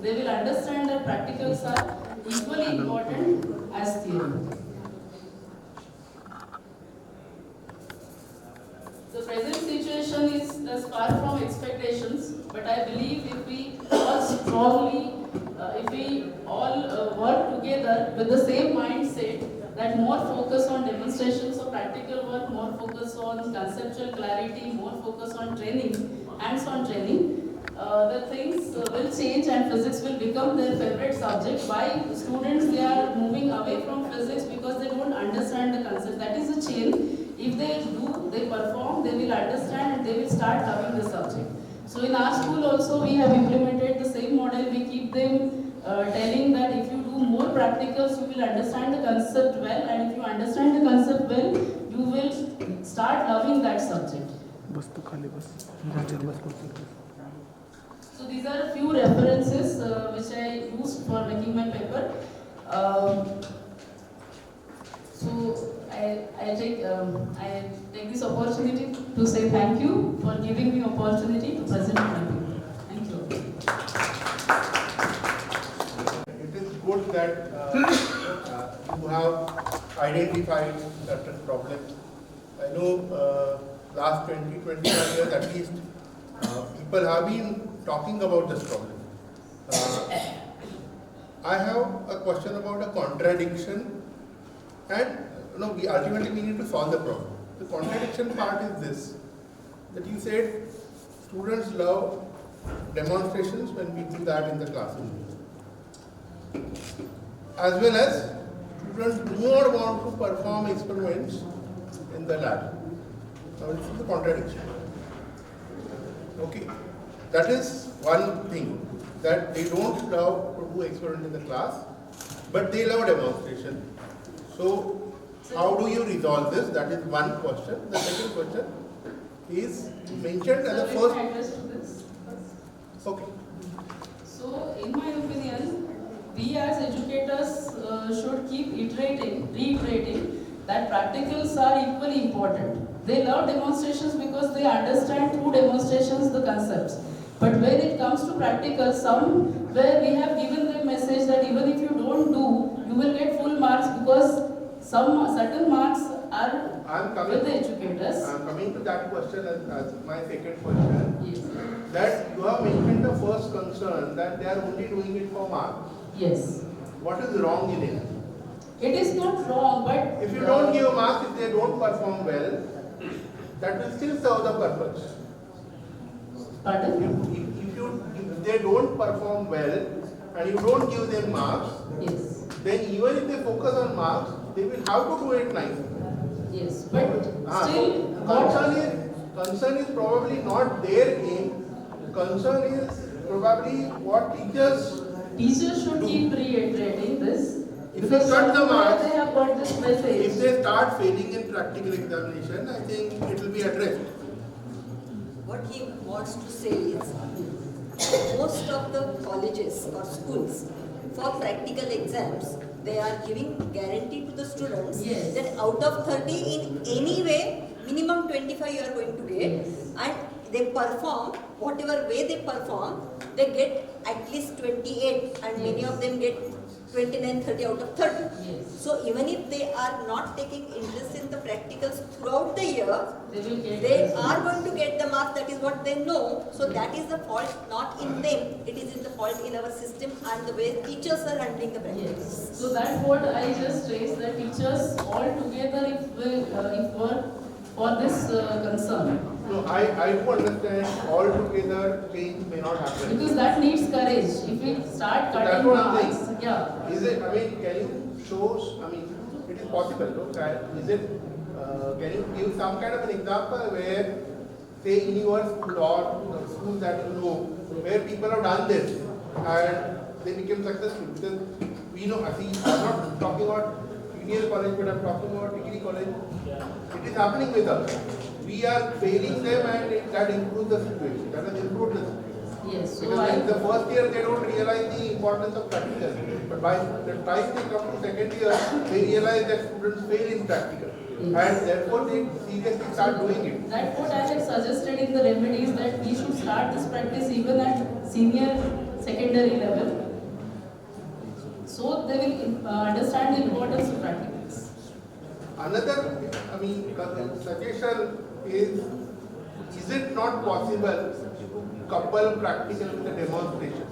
they will understand that practicals are equally important as theory. The present situation is thus far from expectations, but I believe if we all strongly, work together with the same mindset, that more focus on demonstrations of practical work, more focus on conceptual clarity, more focus on training, hands-on training, the things will change and physics will become their favorite subject. Why students, they are moving away from physics because they don't understand the concept. That is a chain. If they do, they perform, they will understand and they will start loving the subject. So in our school also we have implemented the same model. We keep them telling that if you do more practicals, you will understand the concept well, and if you understand the concept well, you will start loving that subject. So these are a few references which I used for making my paper. So I take this opportunity to say thank you for giving me opportunity to present my paper. Thank you. It is good that you have identified certain problems. I know last 20-25 years at least, people have been talking about this problem. I have a question about a contradiction, and we ultimately need to solve the problem. The contradiction part is this, that you said students love demonstrations when we do that in the classroom, as well as students do not want to perform experiments in the lab. Now this is the contradiction. Okay, that is one thing, that they don't love to do experiment in the class, but they love demonstration. So how do you resolve this? That is one question. The second question is mentioned as the first. Address to this first. Okay. So in my opinion, we as educators should keep reiterating that practicals are equally important. They love demonstrations because they understand through demonstrations the concepts. But when it comes to practicals, somewhere we have given them message that even if you don't do, you will get full marks because some certain marks are with the educators. I am coming to that question as my second question. Yes. That you have mentioned the first concern, that they are only doing it for marks. Yes. What is wrong in it? It is not wrong, but If you don't give marks, if they don't perform well, that will still serve the purpose. Pardon? If they don't perform well and you don't give them marks, Yes. then even if they focus on marks, they will have to do it nicely. Yes, but still, concern is probably not their aim. Concern is probably what teachers should keep reiterating this. If you cut the marks, they have got this message. if they start failing in practical examination, I think it will be addressed. What he wants to say is, most of the colleges or schools, for practical exams, they are giving guarantee to the students Yes. that out of 30, in any way, minimum 25 you are going to get, Yes. and they perform, whatever way they perform, they get at least 28, and many Yes. of them get 29, 30 out of 30. Yes. So even if they are not taking interest in the practicals throughout the year, They will get they this. are going to get the marks. That is what they know. So that is the fault not in them. It is in the fault in our system and the way teachers are handling the practicals. Yes. So that's what I just raised, that teachers all together, if work for this concern. No, I do understand all together change may not happen. Because that needs courage. If we start So that's cutting what I'm marks, saying. yeah. Is it, can you show, it is possible, no? Is it, can you give some kind of an example where, say in your school or schools that you know, where people have done this and they became successful? Because we know, I'm not talking about junior college, but I'm talking about degree college. It is happening with us. We are failing them and that improves the situation. That has improved the situation. Yes. So Because in the first year they don't realize the importance of practical. But by the time they come to second year, they realize that students fail in practical. Yes. And therefore they seriously start doing it. that's what I had suggested in the remedies, that we should start this practice even at senior secondary level. So they will understand the importance of practicals. Another, suggestion is it not possible to couple practical with a demonstration?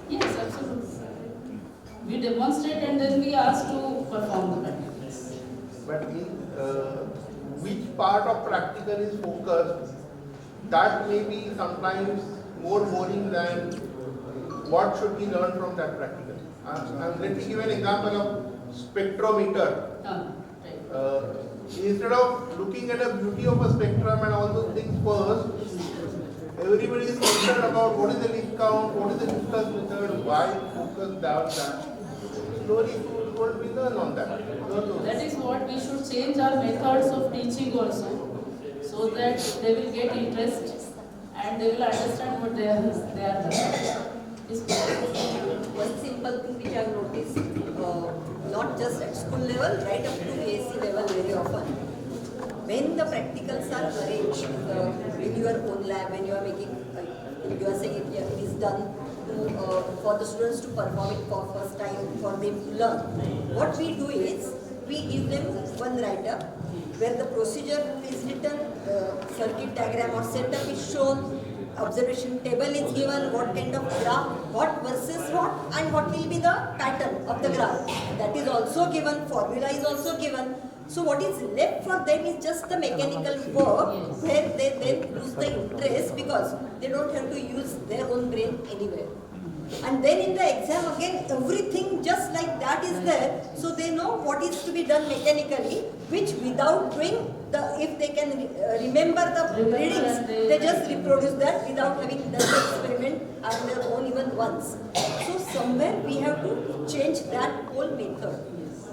Yes, absolutely. We demonstrate and then we ask to perform the practicals. But in which part of practical is focused, that may be sometimes more boring than what should be learned from that practical. Let me give an example of spectrometer. Right. Instead of looking at the beauty of a spectrum and all those things first, everybody is concerned about what is the least count, what is the discuss method, why focus that. Slowly what we learn on that. That is what we should change our methods of teaching also, so that they will get interest and they will understand what they are learning. One simple thing which I have noticed, not just at school level, right up to AC level very often. When the practicals are arranged in your own lab, when you are making, you are saying it is done for the students to perform it for first time, for them to learn. What we do is, we give them one write-up where the procedure is written, circuit diagram or setup is shown, observation table is given, what kind of graph, what versus what, and what will be the pattern of the graph. That is also given, formula is also given. So what is left for them is just the mechanical work where they then lose the interest because they don't have to use their own brain anywhere. And then in the exam again, everything just like that is there, so they know what is to be done mechanically, which without doing if they can remember the readings, they just reproduce that without having done the experiment on their own even once. So somewhere we have to change that whole method.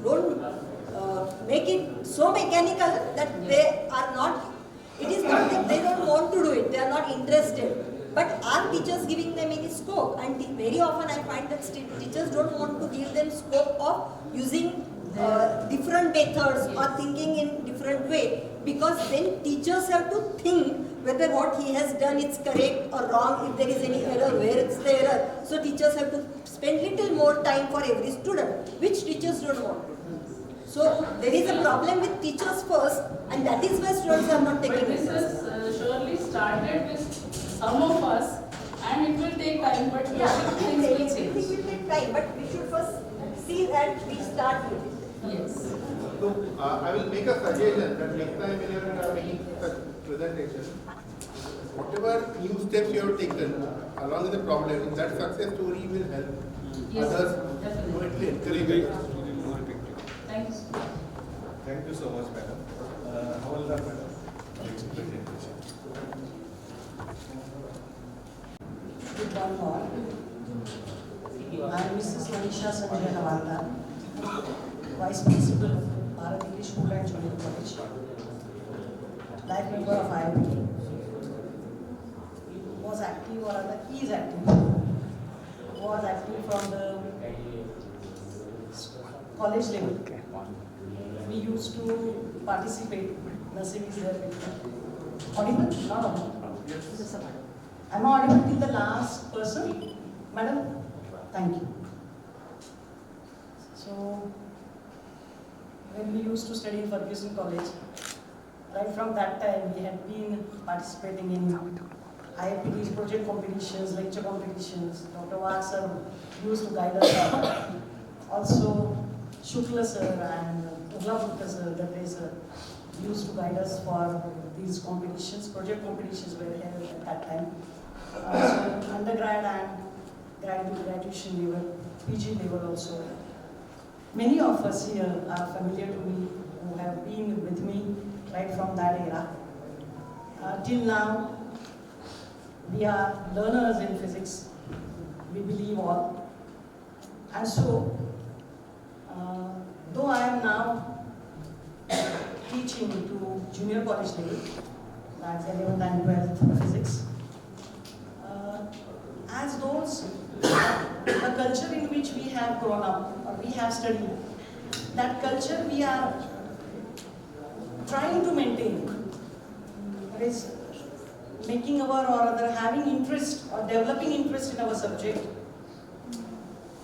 Don't make it so mechanical that they are not, it is not that they don't want to do it, they are not interested. But are teachers giving them any scope? And very often I find that teachers don't want to give them scope of using different methods or thinking in different way, because then teachers have to think whether what he has done is correct or wrong, if there is any error, where it's the error. So teachers have to spend little more time for every student, which teachers don't want to. So there is a problem with teachers first, and that is why students are not taking it. But this has surely started with some of us, and it will take time, but things will change. It will take time, but we should first see that we start with it. Yes. So I will make a suggestion that next time when you are making such presentation, whatever new steps you have taken along with the problem, that success story will help others to encourage others. Thank you. Thank you so much, madam. Hawaldar, madam. Good morning all. I am Mrs. Manisha Sanjay Hawaldar, Vice Principal of Bharat English School and Junior College, life member of IAPT, was active or rather is active, was active from the college level. We used to participate, Nasim is there with me. Audible? Not audible. Yes. Am I audible till the last person? Madam? Thank you. So, when we used to study in Ferguson College, right from that time we had been participating in IAPT's project competitions, lecture competitions. Dr. Wag sir used to guide us. Also, Shukla sir and Urla sir, the sir, used to guide us for these competitions. Project competitions were held at that time. So undergrad and graduation level, PG level also. Many of us here are familiar to me, who have been with me right from that era. Till now, we are learners in physics, we believe all. And so, though I am now teaching to junior college level, that's 11th and 12th physics, as those, the culture in which we have grown up or we have studied, that culture we are trying to maintain. That is, making our or other having interest or developing interest in our subject,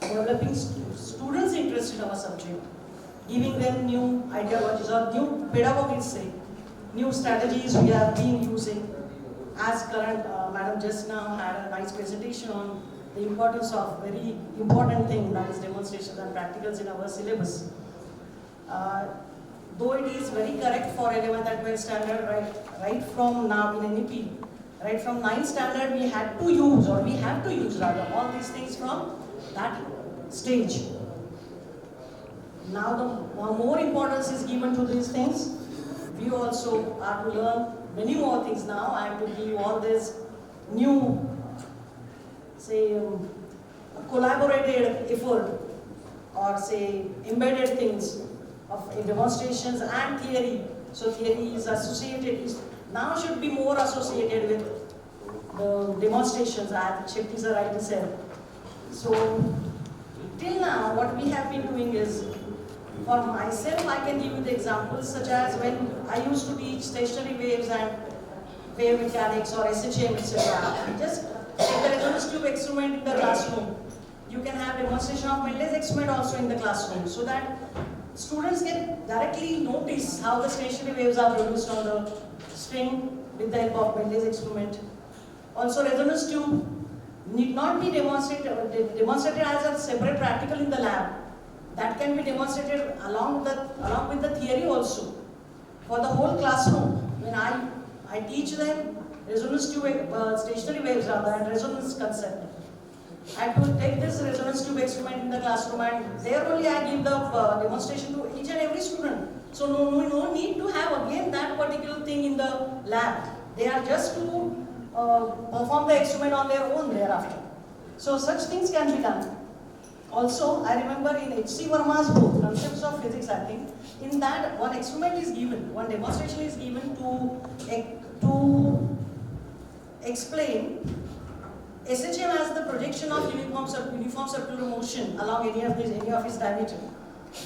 developing students' interest in our subject, giving them new ideologies or new pedagogies, say, new strategies we have been using. As current Madam just now had a nice presentation on the importance of very important thing, that is demonstrations and practicals in our syllabus. Though it is very correct for 11th and 12th standard, right from now in NEP, right from 9th standard we had to use, or we have to use rather, all these things from that stage. Now the more importance is given to these things. We also are to learn many more things now. I have to give all this new, say, collaborated effort, or say embedded things of demonstrations and theory. So theory is associated, now should be more associated with the demonstrations, as Shetty sir rightly said. So till now what we have been doing is, for myself I can give you the examples such as when I used to teach stationary waves and wave mechanics or SHM, etc. Just take the resonance tube experiment in the classroom. You can have demonstration of Mendel's experiment also in the classroom, so that students can directly notice how the stationary waves are produced on the string with the help of Mendel's experiment. Also, resonance tube need not be demonstrated as a separate practical in the lab. That can be demonstrated along with the theory also. For the whole classroom, when I teach them resonance tube, stationary waves rather, and resonance concept, I have to take this resonance tube experiment in the classroom, and there only I give the demonstration to each and every student. So no need to have again that particular thing in the lab. They are just to perform the experiment on their own thereafter. So such things can be done. Also, I remember in H.C. Verma's book, Concepts of Physics, I think, in that one experiment is given, one demonstration is given to explain SHM as the projection of uniform circular motion along any of its diameter.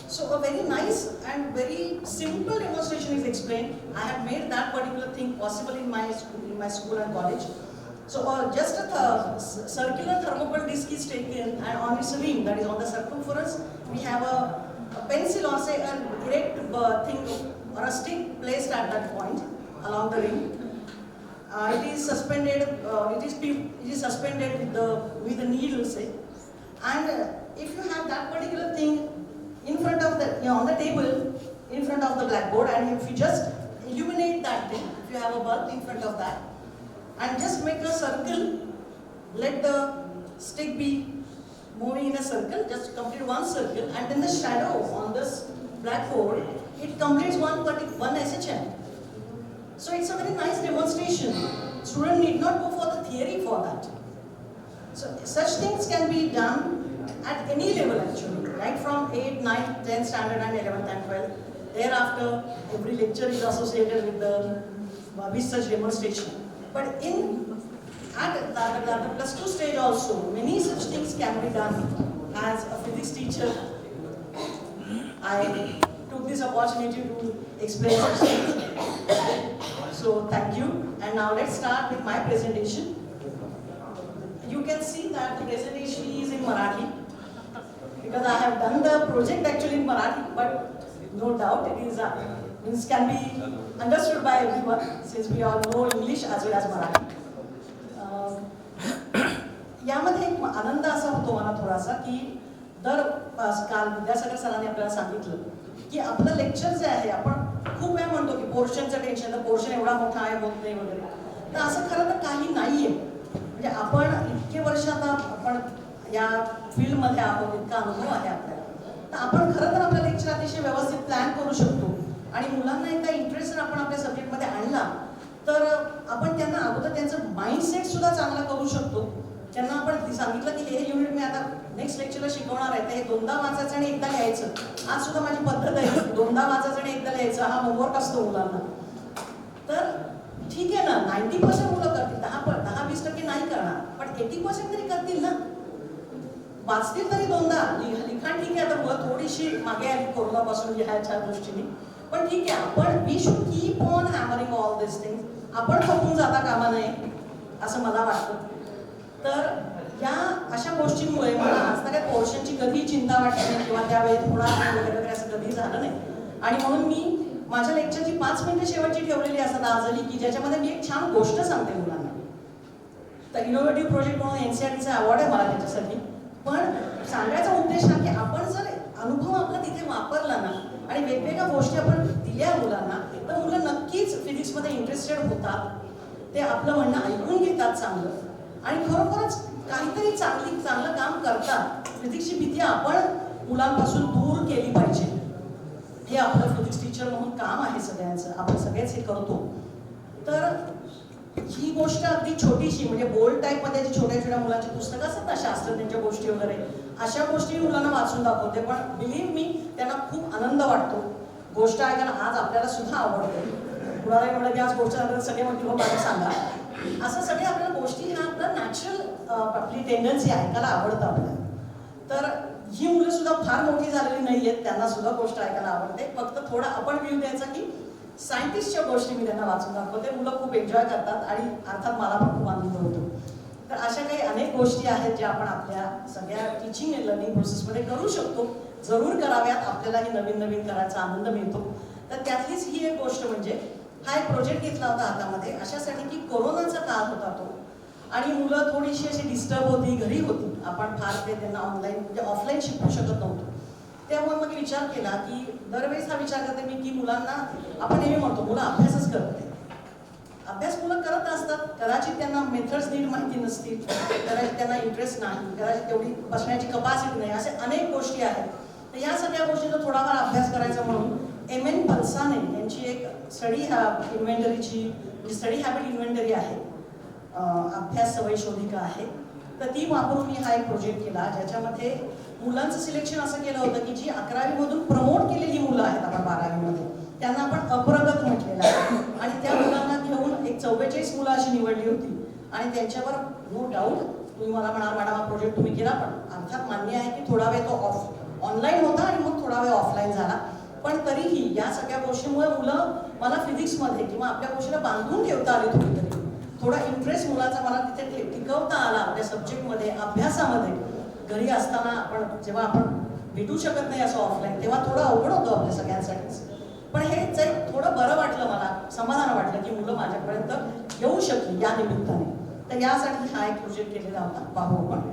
So a very nice and very simple demonstration is explained. I have made that particular thing possible in my school and college. So just a circular thermocol disc is taken, and on its rim, that is on the circumference, we have a pencil or say an erect thing or a stick placed at that point along the rim. It is suspended. It is suspended with the needle, say. And if you have that particular thing in front of on the table, in front of the blackboard, and if you just illuminate that thing, if you have a bulb in front of that, and just make a circle, let the stick be moving in a circle, just complete one circle, and then the shadow on this blackboard, it completes one SHM. So it's a very nice demonstration. Student need not go for the theory for that. So such things can be done at any level actually, right from 8th, 9th, 10th standard and 11th and 12th. Thereafter, every lecture is associated with such demonstration. But at the plus 2 stage also, many such things can be done. As a physics teacher, I took this opportunity to explain such things. So thank you. And now let's start with my presentation. You can see that the presentation is in Marathi, because I have done the project actually in Marathi, but no doubt it can be understood by everyone, since we all know English as well as Marathi. यामध्ये एक आनंद असा होतो मला थोडासा की काल विद्यासागर सरांनी आपल्याला सांगितलं की आपलं लेक्चर जे आहे आपण खूप वेळा म्हणतो की पोर्शनचं टेन्शन, तर पोर्शन एवढा मोठा आहे होत नाही वगैरे, तर असं खरं तर काही नाहीये. म्हणजे आपण इतके वर्ष आता आपण या फील्डमध्ये आहोत, इतका अनुभव आहे आपल्याला, तर आपण खरं तर आपलं लेक्चर अतिशय व्यवस्थित प्लॅन करू शकतो. आणि मुलांना एकदा इंटरेस्ट आपण आपल्या सब्जेक्टमध्ये आणला तर आपण त्यांना अगोदर त्यांचं माइंडसेट सुद्धा चांगला करू शकतो. त्यांना आपण सांगितलं की हे युनिट मी आता नेक्स्ट लेक्चरला शिकवणार आहे, तर हे 2दा वाचायचं आणि एकदा लिहायचं. आज सुद्धा माझी पद्धत आहे 2दा वाचायचं आणि एकदा लिहायचं, हा होमवर्क असतो मुलांना. तर ठीक आहे ना, 90% मुलं करतील, 10-20% नाही करणार, पण 80% तरी करतील ना, वाचतील तरी 2दा. लिखाण ठीक आहे, आता मुलं थोडीशी मागे आली कोरोनापासून लिहायच्या दृष्टीने, पण ठीक आहे, आपण we should keep on hammering all this things. आपण थकून जाता कामा नये असं मला वाटतं. तर या अशा गोष्टींमुळे मला आज काय पोर्शनची कधी चिंता वाटली नाही किंवा त्यावेळेस होणार नाही वगैरे वगैरे असं कधी झालं नाही. आणि म्हणून मी माझ्या लेक्चरची 5 मिनिटं शेवटची ठेवलेली असतात आजही, की ज्याच्यामध्ये मी एक छान गोष्ट सांगते मुलांना. तर इनोव्हेटिव्ह प्रोजेक्ट म्हणून NCERTचा अवॉर्ड आहे मला त्याच्यासाठी. पण सांगायचा उद्देश हा की आपण जर अनुभव आपला तिथे वापरला ना आणि वेगवेगळ्या गोष्टी आपण दिल्या मुलांना, तर मुलं नक्कीच फिजिक्समध्ये इंटरेस्टेड होतात. ते आपलं म्हणणं ऐकून घेतात चांगलं आणि खरोखरच काहीतरी चांगलं काम करतात. फिजिक्सची भीती आपण मुलांपासून दूर केली पाहिजे. हे आपलं फिजिक्स टीचर म्हणून काम आहे सगळ्यांचं, आपण सगळेच हे करतो. तर ही गोष्ट अगदी छोटीशी म्हणजे बोल्ड टाईपमध्ये जी छोट्या छोट्या मुलांची पुस्तकं असतात ना, शास्त्रज्ञांच्या गोष्टी वगैरे, अशा गोष्टी मुलांना वाचून दाखवते. पण बिलीव्ह मी, त्यांना खूप आनंद वाटतो. गोष्ट ऐकायला आज आपल्याला सुद्धा आवडते. कुणालाही म्हणलं की आज गोष्ट सगळे म्हणतील हो मला सांगा. असं सगळे आपल्याला गोष्टी ह्या आपलं नॅचरल आपली टेंडन्सी ऐकायला आवडतं आपल्याला. तर ही मुलं सुद्धा फार मोठी झालेली नाही आहेत, त्यांना सुद्धा गोष्ट ऐकायला आवडते. फक्त थोडा आपण व्ह्यू द्यायचा की सायंटिस्टच्या गोष्टी मी त्यांना वाचून दाखवते. मुलं खूप एन्जॉय करतात आणि अर्थात मला पण खूप आनंद होतो. तर अशा काही अनेक गोष्टी आहेत ज्या आपण आपल्या सगळ्या टीचिंग अँड लर्निंग प्रोसेसमध्ये करू शकतो. जरूर कराव्यात, आपल्यालाही नवीन नवीन करायचा आनंद मिळतो. तर त्यातलीच ही एक गोष्ट म्हणजे हा एक प्रोजेक्ट घेतला होता हातामध्ये अशासाठी की कोरोनाचा काळ होता तो आणि मुलं थोडीशी अशी डिस्टर्ब होती, घरी होती. आपण फार ते त्यांना ऑनलाईन म्हणजे ऑफलाईन शिकवू शकत नव्हतो. त्यामुळे मग विचार केला की दरवेळेस हा विचार करते मी की मुलांना आपण नेहमी म्हणतो मुलं अभ्यासच करत नाही. अभ्यास मुलं करत असतात, कदाचित त्यांना मेथड्स नीट माहिती नसतील, कदाचित त्यांना इंटरेस्ट नाही, कदाचित तेवढी बसण्याची कपॅसिटी नाही, असे अनेक गोष्टी आहेत. तर या सगळ्या गोष्टींचा थोडाफार अभ्यास करायचा म्हणून M.N. पल्साने यांची एक स्टडी इन्व्हेंटरीची स्टडी हॅबिट इन्व्हेंटरी आहे, अभ्यास सवय शोधिका आहे. तर ती वापरून मी हा एक प्रोजेक्ट केला ज्याच्यामध्ये मुलांचं सिलेक्शन असं केलं होतं की जी 11वी मधून प्रमोट केलेली मुलं आहेत आपण 12वी मध्ये त्यांना आपण अप्रगत म्हटलेलं आहे. आणि त्या मुलांना घेऊन एक 44 मुलं अशी निवडली होती आणि त्यांच्यावर नो डाऊट तुम्ही मला म्हणाल मॅडम हा प्रोजेक्ट तुम्ही केला, पण अर्थात मान्य आहे की थोडा वेळ तो ऑनलाईन होता आणि मग थोडा वेळ ऑफलाईन झाला. पण तरीही या सगळ्या गोष्टींमुळे मुलं मला फिजिक्समध्ये किंवा आपल्या गोष्टीला बांधून ठेवता आली थोडीतरी. थोडा इंटरेस्ट मुलाचा मला तिथे टिकवता आला आपल्या सब्जेक्टमध्ये, अभ्यासामध्ये. घरी असताना आपण जेव्हा आपण भेटू शकत नाही असं ऑफलाईन, तेव्हा थोडं अवघड होतं आपल्या सगळ्यांसाठीच. पण हे थोडं बरं वाटलं, मला समाधान वाटलं की मुलं माझ्यापर्यंत येऊ शकली या निमित्ताने. तर यासाठी हा एक प्रोजेक्ट केलेला होता. पाहू आपण.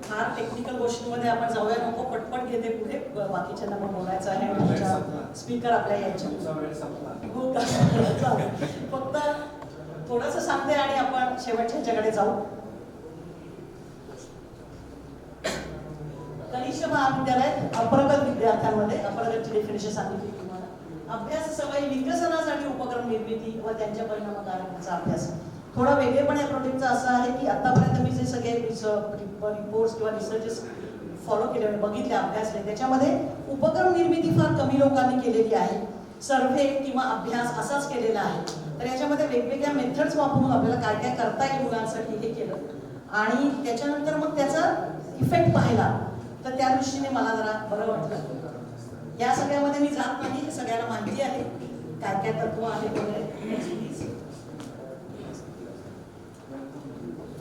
फार टेक्निकल गोष्टींमध्ये आपण जाऊया नको, पटपट घेते पुढे, बाकीच्यांना पण बोलायचं आहे. स्पीकर आपल्या यायच्या फक्त थोडंसं सांगते आणि आपण शेवटच्या ह्याच्याकडे जाऊ. कनिष्ठ महाविद्यालयात अप्रगत विद्यार्थ्यांमध्ये, अप्रगतची डेफिनेशन सांगितली तुम्हाला, अभ्यास सवयी विकसनासाठी उपक्रम निर्मिती व त्यांच्या परिणामकारकतेचा अभ्यास. थोडा वेगळेपण या प्रोजेक्टचा असं आहे की आतापर्यंत मी जे सगळे रिपोर्ट्स किंवा रिसर्चेस फॉलो केले बघितले अभ्यासले त्याच्यामध्ये उपक्रम निर्मिती फार कमी लोकांनी केलेली आहे. सर्व्हे किंवा अभ्यास असाच केलेला आहे. तर याच्यामध्ये वेगवेगळ्या मेथड्स वापरून आपल्याला काय काय करता येईल मुलांसाठी हे केलं आणि त्याच्यानंतर मग त्याचा इफेक्ट पाहिला. तर त्या दृष्टीने मला जरा बरं वाटलं. या सगळ्यामध्ये मी जात नाही, हे सगळ्यांना माहिती आहे काय काय तत्व आहे वगैरे.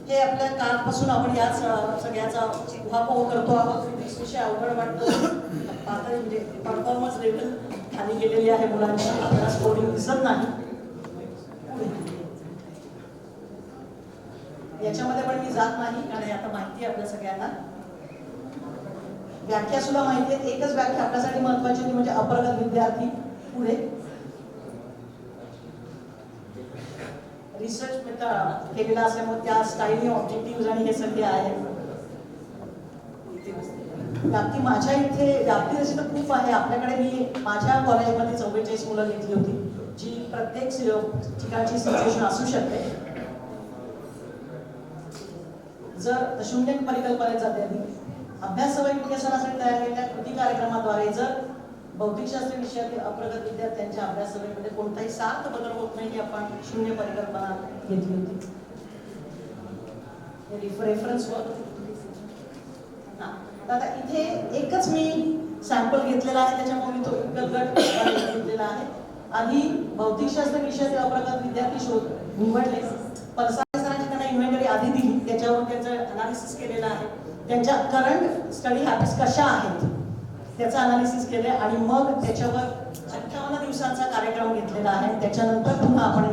हे आपल्या कालपासून आपण याच सगळ्याचा उहापोह करतो आहोत. फिजिक्स विषय अवघड वाटतो, पातळी म्हणजे परफॉर्मन्स लेवल खाली गेलेली आहे मुलांची, आपल्याला स्कोरिंग दिसत नाही. याच्यामध्ये पण मी जात नाही कारण आता माहिती आहे आपल्या सगळ्यांना. व्याख्या सुद्धा माहिती आहे. एकच व्याख्या आपल्यासाठी महत्वाची होती म्हणजे अप्रगत विद्यार्थी पुढे. रिसर्च केलेला असल्यामुळे त्या स्टाईलने ऑब्जेक्टिव्ह आणि हे सगळे आहे. व्याप्ती माझ्या इथे व्याप्ती जशी तर खूप आहे आपल्याकडे. मी माझ्या कॉलेजमध्ये 44 मुलं घेतली होती, जी प्रत्येक ठिकाणची सिच्युएशन असू शकते. जर शून्य परिकल्पनेत जाते आधी अभ्यास सवयी विकसनासाठी तयार केलेल्या कृती कार्यक्रमाद्वारे जर भौतिकशास्त्र विषयातील अप्रगत विद्यार्थ्यांच्या अभ्यास सवयीमध्ये कोणताही सार्थ बदल होत नाही, आपण शून्य परिकल्पना घेतली होती. रेफरन्स वर आता इथे एकच मी सॅम्पल घेतलेला आहे, त्याच्यामुळे मी तो गट घेतलेला आहे. आधी भौतिकशास्त्र विषयाचे अप्रगत विद्यार्थी शोध निवडले. परसाळे सरांची त्यांना इन्व्हेंटरी आधी दिली, त्याच्यावर त्यांचं अनालिसिस केलेलं आहे. त्यांच्या करंट स्टडी हॅबिट्स कशा आहेत त्याचं अनालिसिस केलं आणि मग त्याच्यावर 58 दिवसांचा कार्यक्रम घेतलेला आहे. त्याच्यानंतर पुन्हा आपण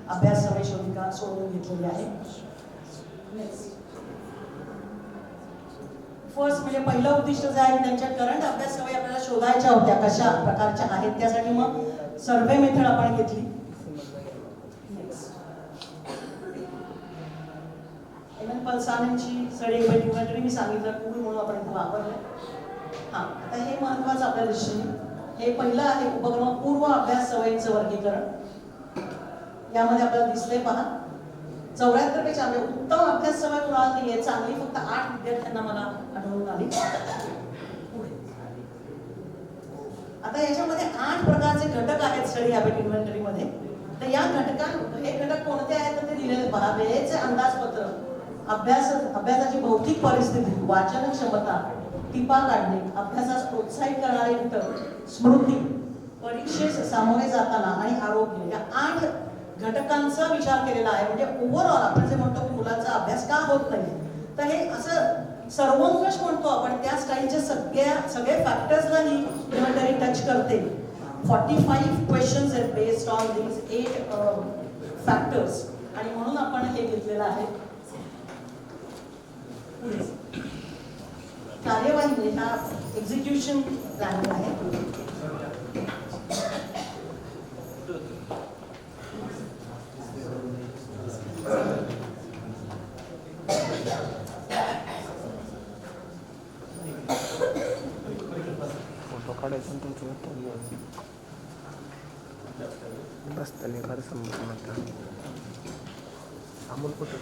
अभ्यास सवय शोधिका सोडून घेतलेली आहे. फर्स्ट म्हणजे पहिलं उद्दिष्ट जे आहे त्यांच्या करंट अभ्यास सवयी आपल्याला शोधायच्या होत्या, कशा प्रकारच्या आहेत. त्यासाठी मग सर्वे मेथड आपण घेतली. पल्सानेची स्टडी इन्व्हेंटरी मी सांगितलं, टूल म्हणून आपण इथे वापरलं. आता हे महत्वाचं आपल्या दृष्टीने. हे पहिलं आहे उपक्रम पूर्व अभ्यास सवयींचं वर्गीकरण. यामध्ये आपल्याला दिसले पहा 74 पेक्षा उत्तम अभ्यास सवय कुणाला नाहीये, चांगली फक्त 8 विद्यार्थ्यांना मला आढळून आली. आता याच्यामध्ये 8 प्रकारचे घटक आहेत स्टडी हॅबिट इन्व्हेंटरी मध्ये. तर या हे घटक कोणते आहेत तर ते दिलेले पहा. वेळेचे अंदाजपत्र, अभ्यासाची भौतिक परिस्थिती, वाचन क्षमता, टिपा काढणे, अभ्यासास प्रोत्साहित करणारे घटक, स्मृती, परीक्षेस सामोरे जाताना आणि आरोग्य, या 8 घटकांचा विचार केलेला आहे. म्हणजे ओव्हरऑल आपण जे म्हणतो की मुलांचा अभ्यास का होत नाही, तर हे असं सर्वंकष म्हणतो आपण, त्या स्टाईलचे सगळे फॅक्टर्सला ही इन्व्हेंटरी टच करते. 45 क्वेश्चन्स आहेत बेस्ड ऑन दीज 8 फॅक्टर्स आणि म्हणून आपण हे घेतलेलं आहे. कार्यवाही हा एक्झिक्युशन प्लॅनिंग आहे. फोटो काढायचं बस त्याने फार समजलं अमोल फोटो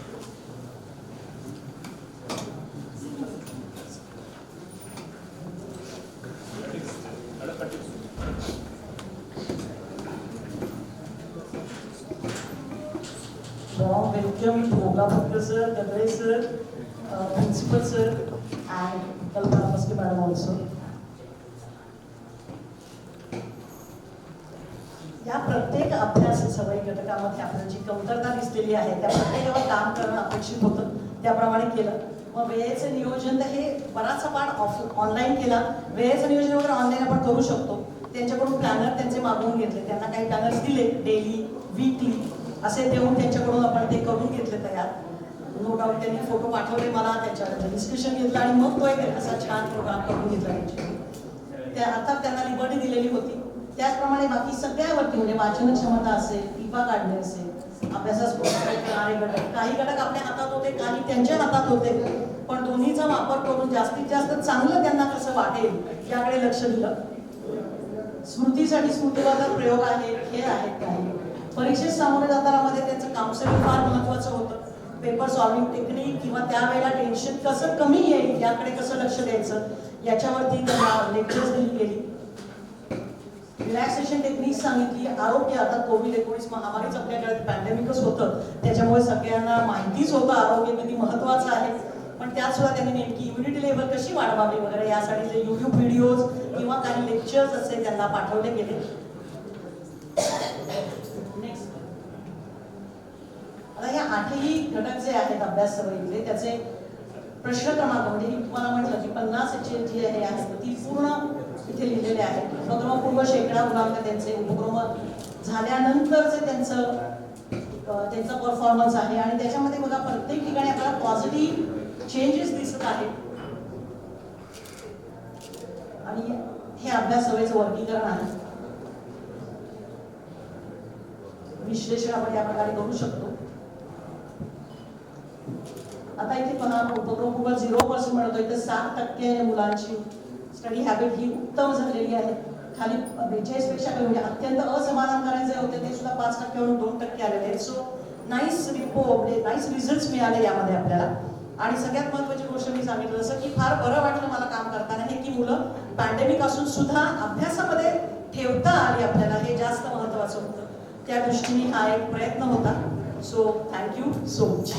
welcome to Bhogapatra sir, Dagde sir, principal sir and Kalpana Maske madam also. या प्रत्येक अभ्यास सवयी घटकामध्ये आपल्याला जी कमतरता दिसलेली आहे त्या प्रत्येकावर काम करणं अपेक्षित होतं, त्याप्रमाणे केलं. मग वेळेचं नियोजन तर हे बराचसा पार्ट ऑनलाईन केला. वेळेचं नियोजन वगैरे ऑनलाईन आपण करू शकतो. त्यांच्याकडून प्लॅनर त्यांचे मागवून घेतले, त्यांना काही प्लॅनर्स दिले, डेली, वीकली असे देऊन त्यांच्याकडून आपण ते करून घेतले तयार. नो डाऊट त्यांनी फोटो पाठवले मला, त्याच्यावर डिस्कशन घेतलं आणि मग तो एक असा छान प्रोग्राम करून घेतला. त्या अर्थात त्यांना लिबर्टी दिलेली होती. त्याचप्रमाणे बाकी सगळ्यावरती म्हणजे वाचन क्षमता असेल, टिपा काढणे असेल, अभ्यासास प्रोत्साहित करणारे घटक, काही घटक आपल्या हातात होते, काही त्यांच्या हातात होते. पण दोन्हीचा वापर करून जास्तीत जास्त चांगलं त्यांना कसं वाटेल याकडे लक्ष दिलं. स्मृतीसाठी स्मृतिवर्धक प्रयोग आहेत, खेळ आहेत, काही परीक्षेत सामोरे जाताना मध्ये त्यांचं काउन्सिलिंग फार महत्वाचं होतं. पेपर सॉल्विंग टेक्निक किंवा त्यावेळेला टेन्शन कसं कमी येईल याकडे कसं लक्ष द्यायचं याच्यावरती त्यांना लेक्चर्स दिली गेली. रिलॅक्सेशन टेक्निक सांगितली. आरोग्य, आता कोविड-19 महामारीच आपल्याकडे पॅन्डेमिकच होतं, त्याच्यामुळे सगळ्यांना माहितीच होतं आरोग्य किती महत्वाचं आहे. पण त्यात सुद्धा त्यांनी नेमकी इम्युनिटी लेवल कशी वाढवावी वगैरे यासाठी जे युट्यूब व्हिडिओज किंवा काही लेक्चर्स असे त्यांना पाठवले गेले. आता या 8ही घटक जे आहेत अभ्यास सवयीतले त्याचे प्रश्न क्रमांक म्हणजे मी तुम्हाला म्हटलं की 50 जी हे आहेत ती पूर्ण इथे लिहिलेले आहेत. उपक्रमपूर्व शेकडा गुणांक त्यांचे उपक्रम झाल्यानंतरचे त्यांचा परफॉर्मन्स आहे आणि त्याच्यामध्ये बघा प्रत्येक ठिकाणी आपल्याला पॉझिटिव्ह चेंजेस दिसत आहेत. आणि हे अभ्यास सवयीचं वर्गीकरण आहे. विश्लेषण आपण या प्रकारे करू शकतो. आता इथे पहा उपक्रमपूर्व 0% मिळतो, इथे 7% मुलांची स्टडी हॅबिट ही उत्तम झालेली आहे. खाली 42 पेक्षा कमी म्हणजे अत्यंत असमाधानकारक जे होते ते सुद्धा 5% वरून 2% आलेले आहेत. So nice report, nice results मिळाले यामध्ये आपल्याला. आणि सगळ्यात महत्त्वाची गोष्ट मी सांगितलं जसं की फार बरं वाटलं मला काम करताना हे की मुलं पॅन्डेमिक असून सुद्धा अभ्यासामध्ये ठेवता आली आपल्याला, हे जास्त महत्त्वाचं होतं. त्या दृष्टीने हा एक प्रयत्न होता. So thank you so much.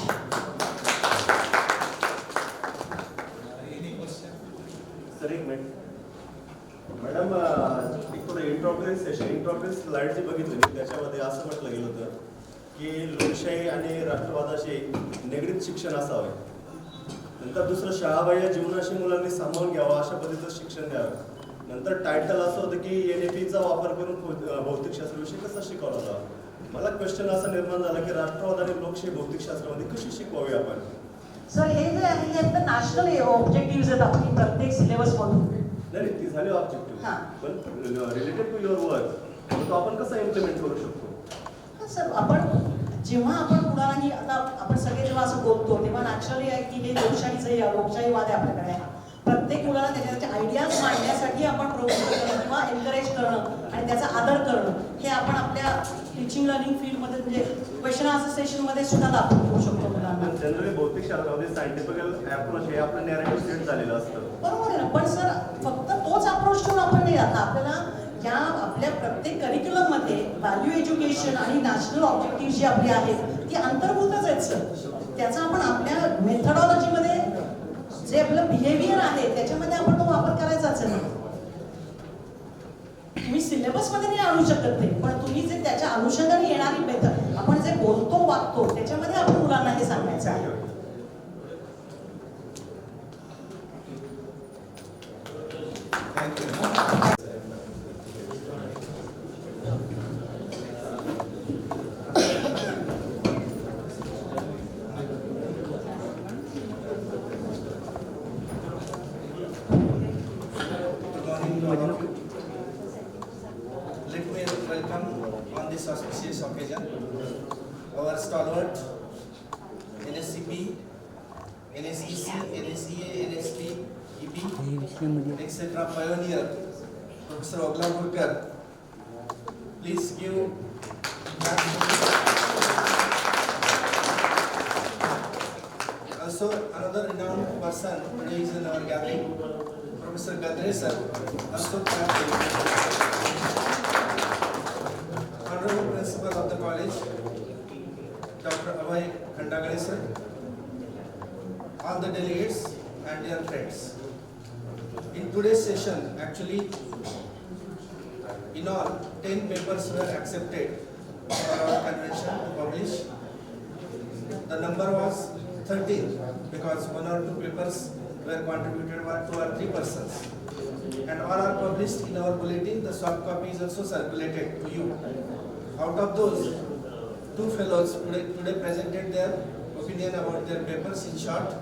इंट्रोग्रेस स्लाइड जी बघितली त्याच्यामध्ये असं म्हटलं गेलं होतं की लोकशाही आणि राष्ट्रवादाशी निगडीत शिक्षण असावे. नंतर दुसरं शाळाबाह्य जीवनाशी मुलांनी सामावून घ्यावं अशा पद्धतीचं शिक्षण द्यावं. नंतर टायटल असं होतं की NAPचा वापर करून भौतिकशास्त्र विषय कसा शिकवला जावा. मला क्वेश्चन असा निर्माण झाला की राष्ट्रवाद आणि लोकशाही भौतिकशास्त्रामध्ये कशी शिकवावी आपण. सर हे जे आहे हे तर नॅशनल ऑब्जेक्टिव्ह आहेत आपली प्रत्येक सिलेबस मधून. नाही ती झाली ऑब्जेक्टिव्ह, पण रिलेटेड टू युअर वर्क तो आपण कसा इम्प्लिमेंट करू शकतो. सर आपण जेव्हा आपण कुणालाही आता आपण सगळे जेव्हा असं बोलतो तेव्हा नॅचरली आहे की हे लोकशाहीवाद आहे आपल्याकडे. प्रत्येक मुलाला त्याच्या आयडियाज मांडण्यासाठी आपण प्रोत्साहन करणं किंवा एनकरेज करणं आणि त्याचा आदर करणं हे आपण आपल्या टीचिंग लर्निंग फील्डमध्ये म्हणजे क्वेश्चन आन्सर सेशनमध्ये सुद्धा दाखवू शकतो मुलांना. जनरली भौतिक शास्त्रामध्ये सायंटिफिकल अप्रोच हे आपलं नॅरेटिव्ह सेट झालेलं असतं. बरोबर आहे ना, पण सर फक्त तोच अप्रोच ठेवून आपण नाही आता आपल्याला या आपल्या प्रत्येक करिक्युलम मध्ये व्हॅल्यू एज्युकेशन आणि नॅशनल ऑब्जेक्टिव्ह जी आपली आहेत ती अंतर्भूतच आहेत सर. त्याचा आपण आपल्या मेथडॉलॉजीमध्ये जे आपलं बिहेवियर आहे त्याच्यामध्ये आपण तो वापर करायचाच आहे. तुम्ही सिलेबस मध्ये नाही आणू शकत ते, पण तुम्ही जे त्याच्या अनुषंगाने येणारी मेथड आपण जे बोलतो वागतो त्याच्यामध्ये आपण मुलांना हे सांगायचं आहे. Let me welcome on this auspicious occasion our stalwart NSCP, NSEC, NSEA, NSP, EP, etc. pioneer, Professor Ogla. Please give also another renowned person today is in our gathering, Professor Gadre sir. Also Honorable Principal of the college, Dr. Abhay Khandagale sir, all the delegates and their friends. In today's session, actually, in all, 10 papers were accepted for our convention to publish. The number was 13 because 1 or 2 papers were contributed by 2 or 3 persons. And all are published in our bulletin. The soft copy is also circulated to you. Out of those, 2 fellows today presented their opinion about their papers in short.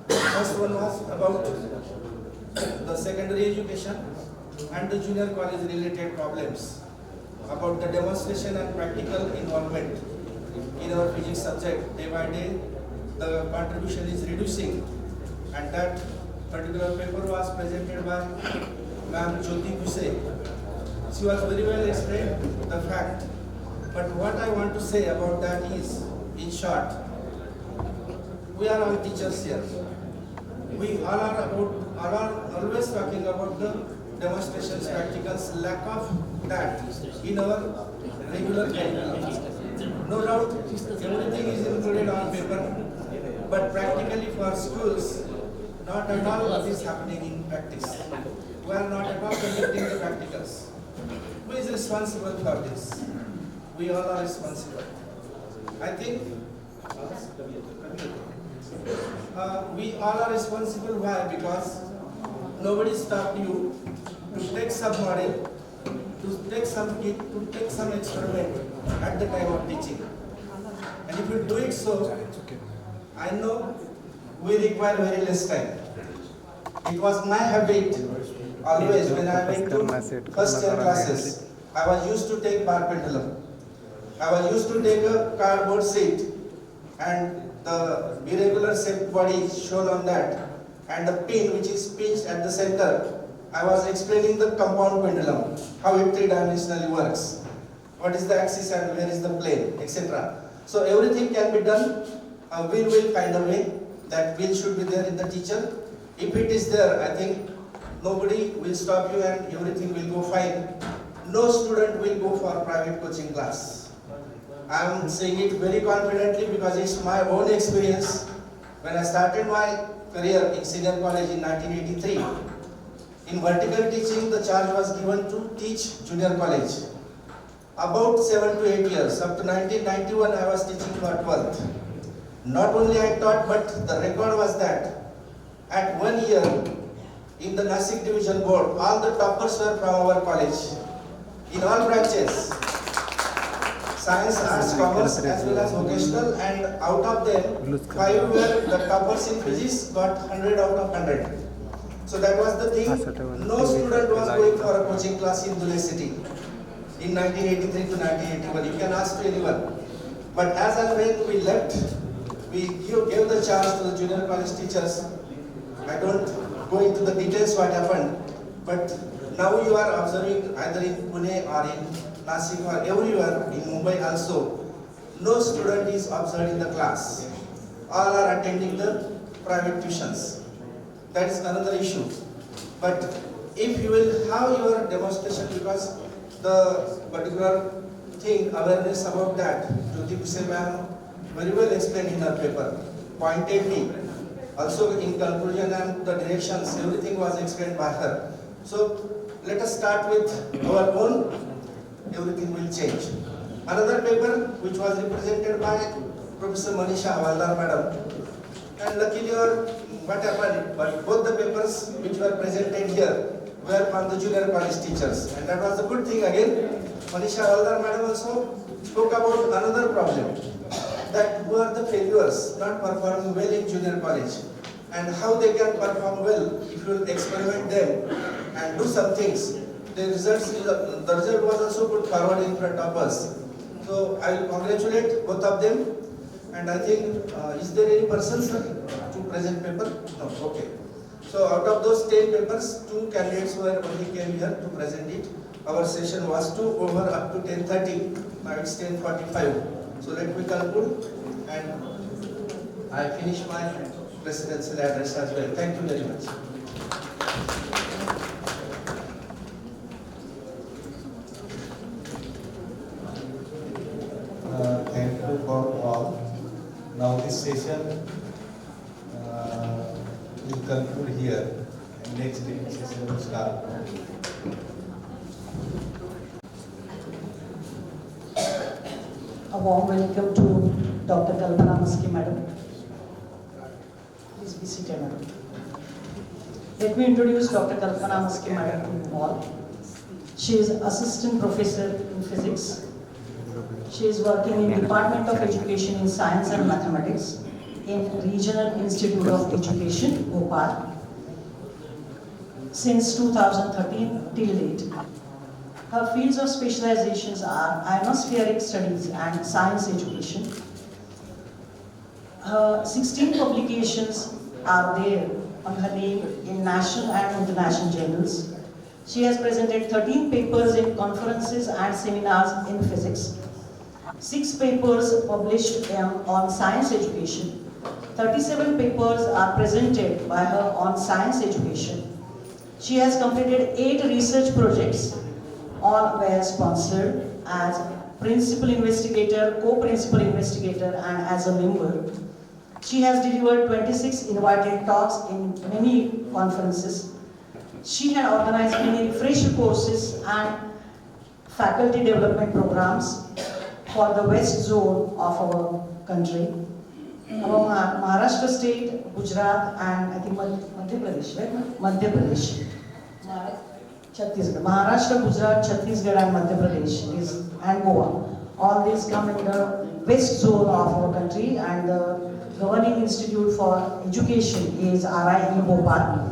First one was about the secondary education and the junior college related problems, about the demonstration and practical involvement in our physics subject. Day by day, the contribution is reducing, and that particular paper was presented by Ma'am Jyoti Guse. She was very well explained the fact. But what I want to say about that is, in short, we are all teachers here. We all are always talking about the demonstrations, practicals, lack of that in our regular curriculum. No doubt, everything is included on paper, but practically for schools, not at all what is happening in practice. We are not at all conducting the practicals. Who is responsible for this? We all are responsible. I think we all are responsible. Why? Because nobody stopped you to take some model, to take some kit, to take some experiment at the time of teaching. And if you do it so, I know we require very less time. It was my habit always when I went to first year classes, I was used to take bar pendulum. I was used to take a cardboard seat and the irregular shaped body is shown on that and the pin which is pinched at the center. I was explaining the compound pendulum, how it three-dimensionally works, what is the axis and where is the plane, etc. So everything can be done. Will find a way. That will should be there in the teacher. If it is there, I think nobody will stop you and everything will go fine. No student will go for private coaching class. I am saying it very confidently because it's my own experience. When I started my career in senior college in 1983, In vertical teaching, the charge was given to teach junior college. About 7 to 8 years, up to 1991, I was teaching for 12th. Not only I taught, but the record was that at 1 year, in the Nasik Division Board, all the toppers were from our college, in all branches. Science, arts, commerce, as well as vocational, and out of them, 5 were the toppers in physics, got 100 out of 100. So that was the thing. No student was going for a coaching class in Dhule city in 1983 to 1981. You can ask to anyone. But as and when we left, we gave the chance to the junior college teachers. I don't go into the details what happened, but now you are observing either in Pune or in Nasik or everywhere, in Mumbai also, no student is observed in the class. All are attending the private tuitions. That is another issue. But if you will have your demonstration, because the particular thing, awareness about that, Jyoti Kushe ma'am very well explained in her paper, pointedly. Also in conclusion and the directions, everything was explained by her. So let us start with our own, everything will change. Another paper which was represented by Professor Manisha Havaldar madam. And luckily what happened, but both the papers which were presented here were from the junior college teachers. And that was a good thing again. Manisha Havaldar madam also spoke about another problem, that who are the failures not performing well in junior college, and how they can perform well if you experiment them and do some things. The result was also put forward in front of us. So I will congratulate both of them. And I think, is there any person, sir, to present paper? No, okay. So out of those 10 papers, 2 candidates were only came here to present it. Our session was 2 over up to 10:30. Now it's 10:45. So let me conclude, and I finish my presidential address as well. Thank you very much. Thank you for all. Now this session will conclude here, and next session will start. A warm welcome to Dr. Kalpana Maske madam. Please be seated, madam. Let me introduce Dr. Kalpana Maske madam to you all. She is assistant professor in physics. She is working in Department of Education in Science and Mathematics in Regional Institute of Education, Bhopal, since 2013 till date. Her fields of specializations are atmospheric studies and science education. Her 16 publications are there on her name in national and international journals. She has presented 13 papers in conferences and seminars in physics. 6 papers published on science education. 37 papers are presented by her on science education. She has completed 8 research projects, all were sponsored as principal investigator, co-principal investigator, and as a member. She has delivered 26 invited talks in many conferences. She had organized many refresher courses and faculty development programs for the west zone of our country. Our Maharashtra state, Gujarat, and I think Madhya Pradesh, right? Madhya Pradesh. Chhattisgarh. Maharashtra, Gujarat, Chhattisgarh, and Madhya Pradesh and Goa. All these come in the west zone of our country, and the governing institute for education is RIE Bhopal.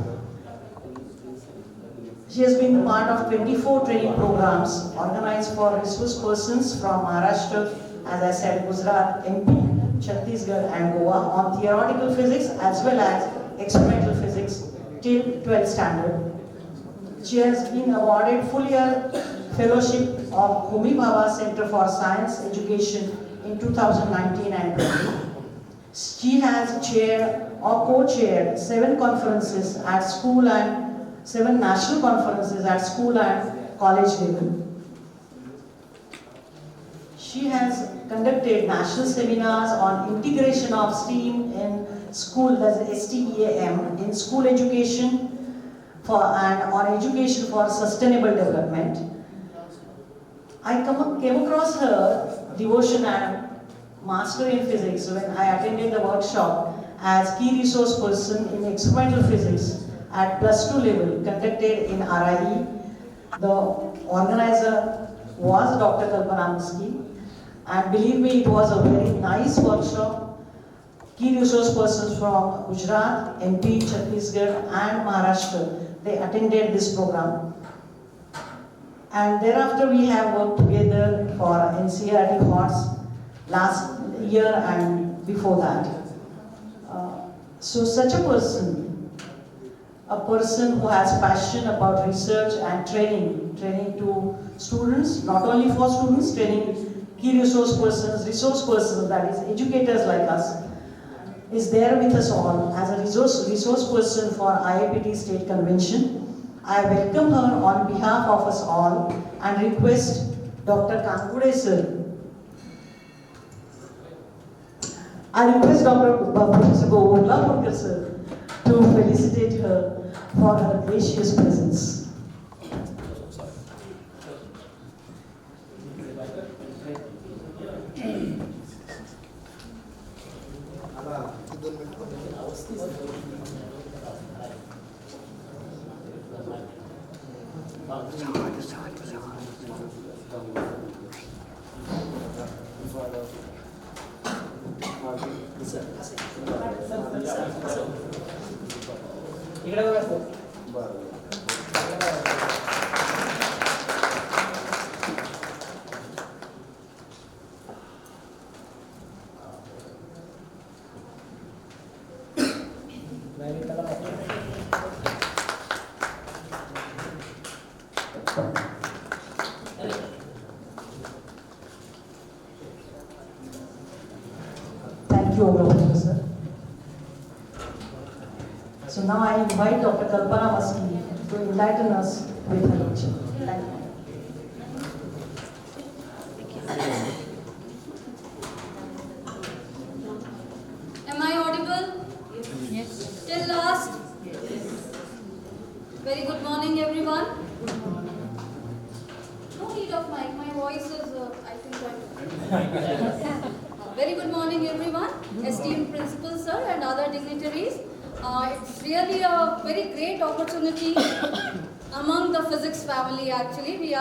She has been part of 24 training programs organized for resource persons from Maharashtra, as I said, Gujarat, MP, Chhattisgarh, and Goa on theoretical physics as well as experimental physics till 12th standard. She has been awarded full-year fellowship of Homi Bhabha Center for Science Education in 2019 and 20. She has chaired or co-chaired 7 conferences at school and 7 national conferences at school and college level. She has conducted national seminars on integration of STEAM in school, that's STEAM, in school education and on education for sustainable development. I came across her devotion and mastery in physics when I attended the workshop as key resource person in experimental physics at +2 level conducted in RIE. The organizer was Dr. Kalpana Muski, and believe me, it was a very nice workshop. Key resource persons from Gujarat, MP, Chhattisgarh and Maharashtra, they attended this program. And thereafter we have worked together for NCERT HOTS last year and before that. So such a person who has passion about research and training to students, not only for students, training key resource persons, that is educators like us, is there with us all as a resource person for IAPT State Convention. I welcome her on behalf of us all and request Dr. Kankude sir. I request Professor Govardhan sir to felicitate her for her gracious presence. Thank you, Professor. So now I invite Dr. Kalpana Muski to enlighten us with her lecture. Thank you. Am I audible? Yes. Till last? Yes. Very good morning, everyone. No need of mic. My voice is, I think, very good morning, everyone. Esteemed principal sir and other dignitaries. It's really a very great opportunity among the physics family. Actually, we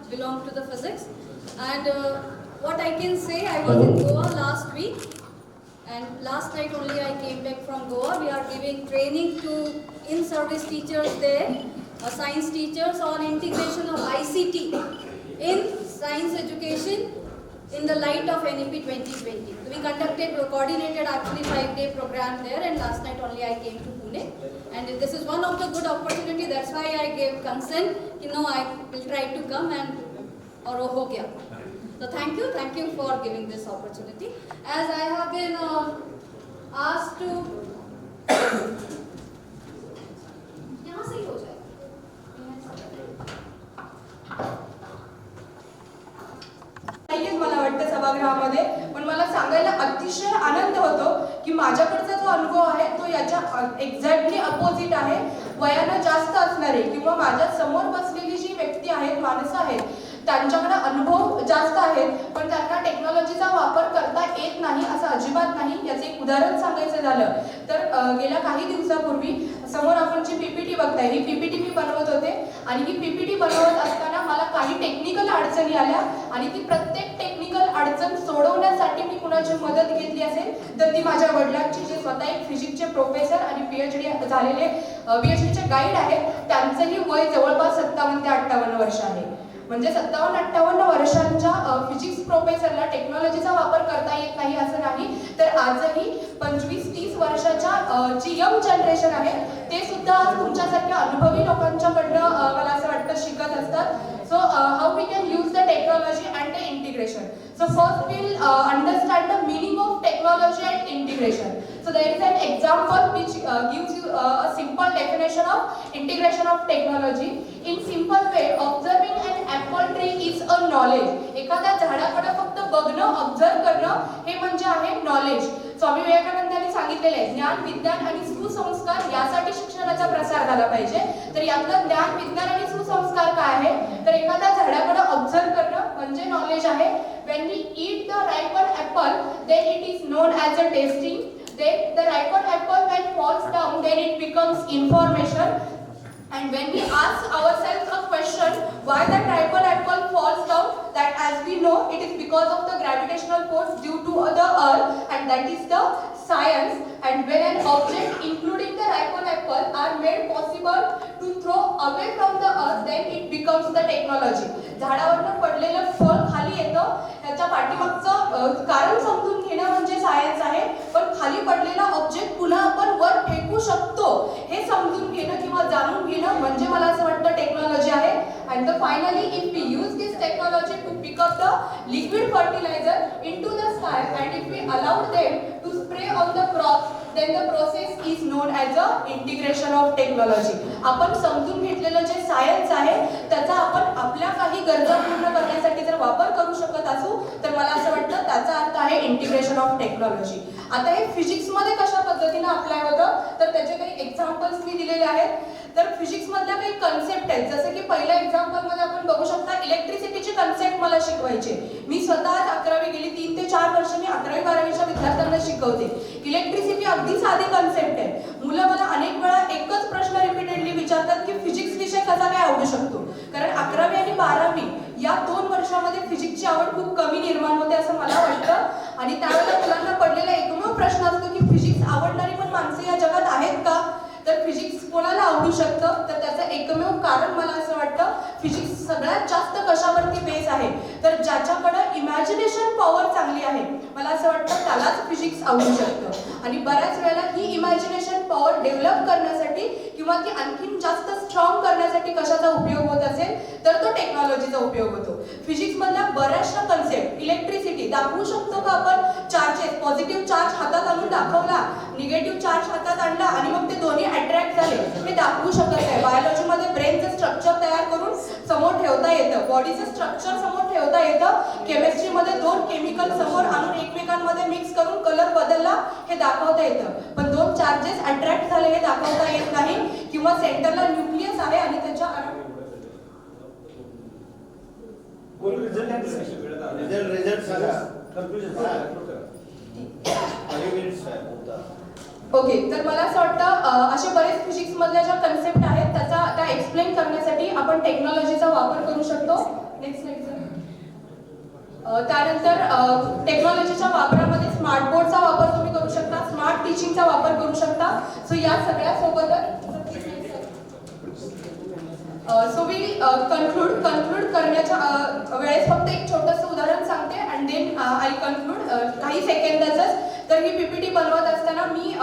belong to the physics, and what I can say, I was in Goa last week, and last night only I came back from Goa. We are giving training to in-service teachers there, science teachers, on integration of ICT in science education in the light of NEP 2020. So we coordinated actually 5-day program there, and last night only I came to Pune. And this is one of the good opportunity. That's why I gave consent. I will try to come and ho gaya. So thank you for giving this opportunity. As I have been asked to. यहाँ से ही हो जाए. मला वाटतं सभागृहामध्ये, पण मला सांगायला अतिशय आनंद होतो की माझ्याकडचा जो अनुभव आहे तो याच्या एक्झॅक्टली अपोजिट आहे. वयानं जास्त असणारे किंवा माझ्या समोर बसलेली जी व्यक्ती आहेत, माणसं आहेत, त्यांच्याकडे अनुभव जास्त आहेत, पण त्यांना टेक्नॉलॉजीचा वापर करता येत नाही असं अजिबात नाही. याचं एक उदाहरण सांगायचं झालं तर गेल्या काही दिवसापूर्वी समोर आपण जी पीपीटी बघताय, ही पीपीटी मी बनवत होते आणि ही पीपीटी बनवत असताना मला काही टेक्निकल अडचणी आल्या आणि ती प्रत्येक टेक्निकल अडचण सोडवण्यासाठी मी कुणाची मदत घेतली असेल तर ती माझ्या वडिलांची, जे स्वतः एक फिजिक्सचे प्रोफेसर आणि पीएचडी झालेले पीएचडीचे गाईड आहेत. त्यांचंही वय जवळपास 57 ते 58 वर्ष आहे. म्हणजे 57-58 वर्षांच्या फिजिक्स प्रोफेसरला टेक्नॉलॉजीचा वापर करता येत नाही असं नाही, तर आजही 25-30 वर्षाच्या जी यंग जनरेशन आहे ते सुद्धा आज तुमच्यासारख्या अनुभवी लोकांच्याकडनं मला असं वाटतं शिकत असतात. So how we can use the technology and the integration. So first we'll understand the meaning of technology and integration. So there is an example which gives you a simple definition of integration of technology. In simple way, observing an apple tree is a knowledge. एखाद्या झाडाकडे फक्त बघणं, observe करणं हे म्हणजे आहे knowledge. स्वामी विवेकानंदांनी सांगितलेले आहे ज्ञान विज्ञान आणि सुसंस्कार यासाठी शिक्षणाचा प्रसार झाला पाहिजे. तर यातलं ज्ञान विज्ञान आणि सुसंस्कार काय आहे तर एखाद्या झाडाकडे ऑब्झर्व करणं म्हणजे नॉलेज आहे. when we eat the ripened apple then it is known as a tasting. Then the ripened apple when falls down then it becomes information. And when we ask ourselves a question why that ripened apple falls down, that as we know it is because of the gravitational force due to the earth, and that is the science. And when an object including the ripened apple are made possible to throw away from the earth then it becomes the technology. झाडावरनं पडलेलं फळ खाली येतं त्याच्या पाठीमागचं कारण समजून घेणं म्हणजे science आहे. पण खाली पडलेला ऑब्जेक्ट पुन्हा आपण वर फेकू शकतो हे समजून घेणं किंवा जाणून घेणं म्हणजे मला असं वाटतं टेक्नॉलॉजी आहे. And finally, if we use this technology to pick up the liquid fertilizer into the sky and if we allow them to spray on the crops, then the process is known as a integration of technology. आपण समजून घेतलेलं जे science आहे त्याचा आपण आपल्या काही गरजा पूर्ण करण्यासाठी जर वापर करू शकत असू तर मला असं वाटतं त्याचा अर्थ आहे इंटिग्रेशन ऑफ टेक्नॉलॉजी. आता हे फिजिक्स मध्ये कशा पद्धतीने अप्लाय होतं तर त्याचे काही एक्झाम्पल्स मी दिलेले आहेत. तर फिजिक्स मधल्या काही कन्सेप्ट आहेत जसं की पहिल्या एक्झाम्पल मध्ये आपण बघू शकता इलेक्ट्रिसिटीची कन्सेप्ट मला शिकवायचे. मी स्वतः 11वी गेली 3 ते 4 वर्ष मी 11वी 12वीच्या विद्यार्थ्यांना शिकवते. इलेक्ट्रिसिटी अगदी साधी कन्सेप्ट आहे. मुलं मला अनेक वेळा एकच प्रश्न रिपीटेडली विचारतात की फिजिक्स विषय कसा काय आवडू शकतो. कारण 11वी आणि 12वी या 2 वर्षामध्ये फिजिक्सची आवड खूप कमी निर्माण होते असं मला वाटतं. आणि त्यावेळेला मुलांना पडलेला एकमेव प्रश्न असतो की फिजिक्स आवडणारी पण माणसं या जगात आहेत का. तर फिजिक्स कोणाला आवडू शकतं तर त्याचं एकमेव कारण मला असं वाटतं फिजिक्स सगळ्यात जास्त कशावरती बेस आहे तर ज्याच्याकडं इमॅजिनेशन पॉवर चांगली आहे मला असं वाटतं त्यालाच फिजिक्स आवडू शकतं. आणि बऱ्याच वेळेला ही इमॅजिनेशन पॉवर डेव्हलप करण्यासाठी किंवा ती आणखीन जास्त स्ट्रॉंग करण्यासाठी कशाचा उपयोग होत असेल तर तो टेक्नॉलॉजीचा उपयोग होतो. फिजिक्स मधल्या बऱ्याचशा कन्सेप्ट इलेक्ट्रिसिटी दाखवू शकतो का आपण चार्जेस पॉझिटिव्ह चार्ज हातात आणून दाखवला निगेटिव्ह चार्ज हातात आणला आणि मग ते दोन्ही अट्रॅक्ट झाले हे दाखवू शकत नाही. बायोलॉजीमध्ये ब्रेनचं स्ट्रक्चर तयार करून समोर ठेवता येतं बॉडीचं स्ट्रक्चर समोर ठेवता येतं. केमिस्ट्रीमध्ये 2 केमिकल समोर आणून एकमेकांमध्ये मिक्स करून कलर बदलला हे दाखवता येतं. पण 2 चार्जेस अट्रॅक्ट झाले हे दाखवता येत नाही. किंवा सेंटरला न्यूक्लियस आहे आणि त्याच्या ओके. तर मला असं वाटतं असे बरेच फिजिक्स मधल्या ज्या कन्सेप्ट आहेत त्या एक्सप्लेन करण्यासाठी आपण टेक्नॉलॉजीचा वापर करू शकतो. Next lecture. त्यानंतर टेक्नॉलॉजीच्या वापरामध्ये स्मार्ट बोर्डचा वापर तुम्ही करू शकता स्मार्ट टीचिंगचा वापर करू शकता. सो या सगळ्या सोबतच सो वी कन्क्लूड करण्याच्या वेळेस फक्त एक छोटंसं उदाहरण सांगते अँड देन आय कन्क्लूड काही सेकंदातच. तर ही पीपीटी बनवत असताना मी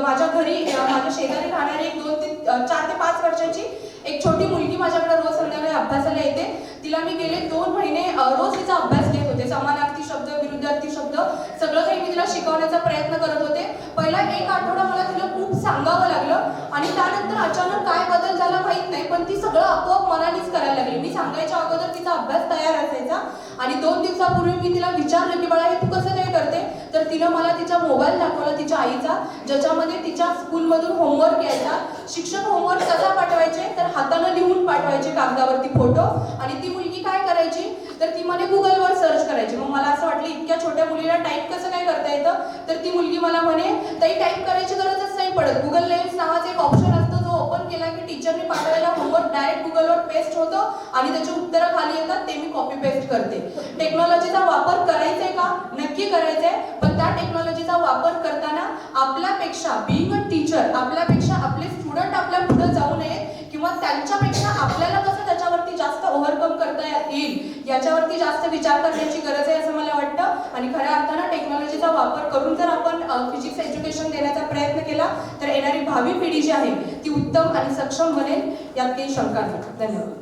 माझ्या घरी माझ्या शेजारी राहणारी एक 4 ते 5 वर्षाची एक छोटी मुलगी माझ्याकडे रोज संध्याकाळी अभ्यासाला येते. तिला मी गेले 2 महिने रोज तिचा अभ्यास घेत होते. समानार्थी शब्द विरुद्धार्थी शब्द सगळं काही मी तिला शिकवण्याचा प्रयत्न करत होते. पहिला 1 आठवडा मला तिला खूप सांगावं लागलं आणि त्यानंतर अचानक काय बदल झाला माहित नाही पण ती सगळं आपोआप मनानेच करायला लागली. मी सांगायच्या अगोदर तिचा अभ्यास तयार असायचा आणि 2 दिवसापूर्वी मी तिला विचारलं की बाळा हे तू कसं काय करते तर तिनं मला तिचा मोबाईल दाखवला तिच्या आईचा ज्याच्यामध्ये तिच्या स्कूलमधून होमवर्क यायचा. शिक्षक होमवर्क कसा पाठवायचे तर हाताने लिहून पाठवायचे कागदावरती फोटो आणि ती मुलगी काय करायची तर ती म्हणे गुगलवर सर्च करायची. मग मला असं वाटलं इतक्या छोट्या मुलीला टाईप कसं काय करता येतं तर ती मुलगी मला म्हणे ताई टाईप करायची गरजच नाही पडत. गुगल लेन्स नावाचा एक ऑप्शन असतो जो ओपन केला की टीचरने पाठवलेला होमवर्क डायरेक्ट गुगलवर पेस्ट होतो आणि त्याची उत्तरं खाली येतात ते मी कॉपी पेस्ट करते. टेक्नॉलॉजीचा वापर करायचा का नक्की करायचंय पण त्या टेक्नॉलॉजीचा वापर करताना आपल्यापेक्षा बीइंग अ टीचर आपल्यापेक्षा आपले स्टुडंट आपल्या पुढे जाऊ नये किंवा त्यांच्यापेक्षा आपल्याला कसं त्याच्यावरती जास्त ओव्हरकम करता येईल याच्यावरती जास्त विचार करण्याची गरज आहे असं मला वाटतं. आणि खऱ्या अर्थानं टेक्नॉलॉजीचा वापर करून जर आपण फिजिक्स एज्युकेशन देण्याचा प्रयत्न केला तर येणारी भावी पिढी जी आहे ती उत्तम आणि सक्षम बनेल यात काही शंका नाही. धन्यवाद.